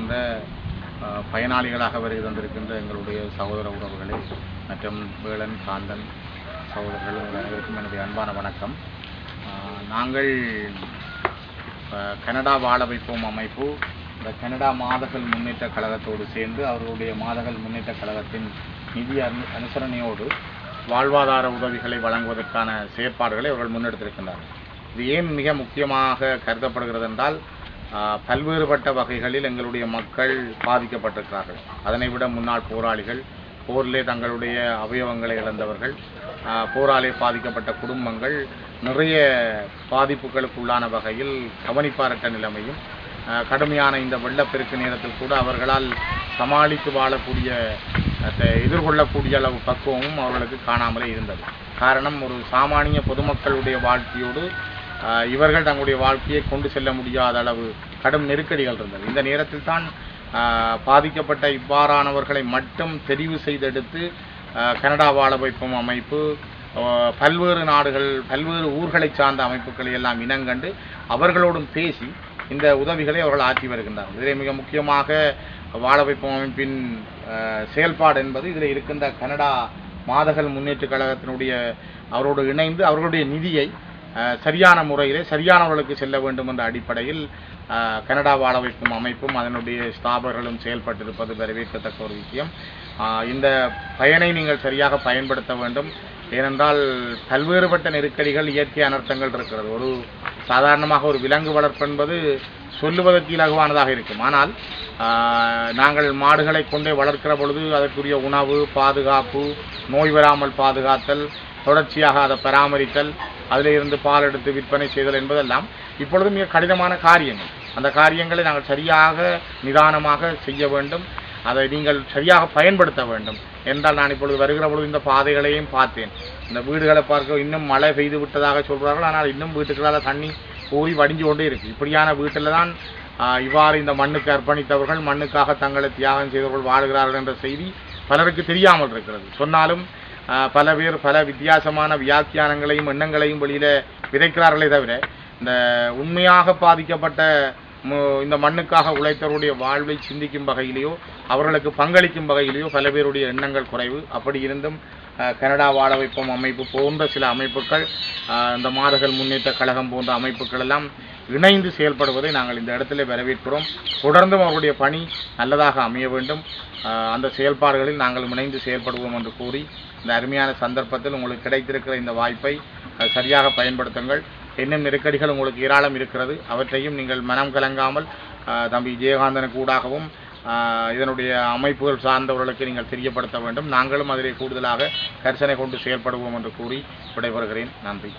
கொண்டிருக்கின்ற பயனாளிகளாக வருகை தந்திருக்கின்ற எங்களுடைய சகோதர உறவுகளை மற்றும் வேளன் காந்தன் சகோதரர்கள் அனைவருக்கும் என்னுடைய அன்பான வணக்கம். நாங்கள் கனடா வாழ வைப்போம் அமைப்பு இந்த கனடா மாதகள் முன்னேற்ற கழகத்தோடு சேர்ந்து அவர்களுடைய மாதகள் முன்னேற்ற கழகத்தின் நிதி அனுசரணையோடு வாழ்வாதார உதவிகளை வழங்குவதற்கான செயற்பாடுகளை அவர்கள் முன்னெடுத்திருக்கின்றார்கள். இது ஏன் மிக முக்கியமாக கருதப்படுகிறது என்றால், பல்வேறுபட்ட வகைகளில் எங்களுடைய மக்கள் பாதிக்கப்பட்டிருக்கிறார்கள். அதனை விட முன்னாள் போராளிகள், போரிலே தங்களுடைய அவயவங்களை இழந்தவர்கள், போராலே பாதிக்கப்பட்ட குடும்பங்கள் நிறைய பாதிப்புகளுக்குள்ளான வகையில் கவனிப்பாரற்ற நிலைமையும், கடுமையான இந்த வெள்ளப்பெருக்கு நேரத்தில் கூட அவர்களால் சமாளித்து வாழக்கூடிய எதிர்கொள்ளக்கூடிய அளவு பக்குவமும் அவர்களுக்கு காணாமலே இருந்தது. காரணம், ஒரு சாமானிய பொதுமக்களுடைய வாழ்க்கையோடு இவர்கள் தங்களுடைய வாழ்க்கையை கொண்டு செல்ல முடியாத அளவு கடும் நெருக்கடிகள் இருந்தது. இந்த நேரத்தில் தான் பாதிக்கப்பட்ட இவ்வாறானவர்களை மட்டும் தெரிவு செய்தெடுத்து கனடா வாழ வைப்போம் அமைப்பு பல்வேறு நாடுகள் பல்வேறு ஊர்களை சார்ந்த அமைப்புகளை எல்லாம் இனங்கண்டு அவர்களோடும் பேசி இந்த உதவிகளை அவர்கள் ஆற்றி வருகின்றார்கள். இதில் மிக முக்கியமாக வாழ வைப்போம் அமைப்பின் செயல்பாடு என்பது இதில் இருக்கின்ற கனடா மாதகள் முன்னேற்ற கழகத்தினுடைய அவரோடு இணைந்து அவர்களுடைய நிதியை சரியான முறையிலே சரியானவர்களுக்கு செல்ல வேண்டும் என்ற அடிப்படையில் கனடா வாழ வைக்கும் அமைப்பும் அதனுடைய ஸ்தாபர்களும் செயல்பட்டிருப்பது வரவேற்கத்தக்க ஒரு விஷயம். இந்த பயனை நீங்கள் சரியாக பயன்படுத்த வேண்டும். ஏனென்றால் பல்வேறுபட்ட நெருக்கடிகள், இயற்கை அனர்த்தங்கள் இருக்கிறது. ஒரு சாதாரணமாக ஒரு விலங்கு வளர்ப்பு என்பது சொல்லுவதற்கு இலகுவானதாக இருக்கும். ஆனால் நாங்கள் மாடுகளை கொண்டே வளர்க்கிற பொழுது அதற்குரிய உணவு, பாதுகாப்பு, நோய் வராமல் பாதுகாத்தல், தொடர்ச்சியாக அதை பராமரித்தல், அதில் இருந்து பால் எடுத்து விற்பனை செய்தல் என்பதெல்லாம் இப்பொழுது மிக கடினமான காரியங்கள். அந்த காரியங்களை நாங்கள் சரியாக நிதானமாக செய்ய வேண்டும். அதை நீங்கள் சரியாக பயன்படுத்த வேண்டும். என்றால் நான் இப்பொழுது வருகிற பொழுது இந்த பாதைகளையும் பார்த்தேன். இந்த வீடுகளை பார்க்க இன்னும் மழை பெய்து விட்டதாக சொல்கிறார்கள். ஆனால் இன்னும் வீட்டுக்களால் தண்ணி போய் வடிஞ்சு கொண்டே இருக்குது. இப்படியான வீட்டில் தான் இவ்வாறு இந்த மண்ணுக்கு அர்ப்பணித்தவர்கள், மண்ணுக்காக தங்களை தியாகம் செய்தவர்கள் வாழுகிறார்கள் என்ற செய்தி பலருக்கு தெரியாமல் இருக்கிறது. சொன்னாலும் பல பேர் பல வித்தியாசமான வியாக்கியானங்களையும் எண்ணங்களையும் வெளியில் விதைக்கிறார்களே தவிர, இந்த உண்மையாக பாதிக்கப்பட்ட இந்த மண்ணுக்காக உழைத்தவருடைய வாழ்வை சிந்திக்கும் வகையிலேயோ அவர்களுக்கு பங்களிக்கும் வகையிலேயோ பல பேருடைய எண்ணங்கள் குறைவு. அப்படி இருந்தும் கனடா வாழ வைப்போம் அமைப்பு போன்ற சில அமைப்புகள், இந்த மாதகள் முன்னேற்ற கழகம் போன்ற அமைப்புகள் எல்லாம் இணைந்து செயல்படுவதை நாங்கள் இந்த இடத்துல வரவேற்கிறோம். தொடர்ந்தும் அவருடைய பணி நல்லதாக அமைய வேண்டும். அந்த செயல்பாடுகளில் நாங்கள் இணைந்து செயல்படுவோம் என்று கூறி, இந்த அருமையான சந்தர்ப்பத்தில் உங்களுக்கு கிடைத்திருக்கிற இந்த வாய்ப்பை சரியாக பயன்படுத்துங்கள். இன்னும் நெருக்கடிகள் உங்களுக்கு ஏராளம் இருக்கிறது. அவற்றையும் நீங்கள் மனம் கலங்காமல் தம்பி ஜெயகாந்தனுக்கு ஊடாகவும் இதனுடைய அமைப்புகள் சார்ந்தவர்களுக்கு நீங்கள் தெரியப்படுத்த வேண்டும். நாங்களும் அதிலே கூடுதலாக கரிசனை கொண்டு செயல்படுவோம் என்று கூறி விடைபெறுகிறேன். நன்றி.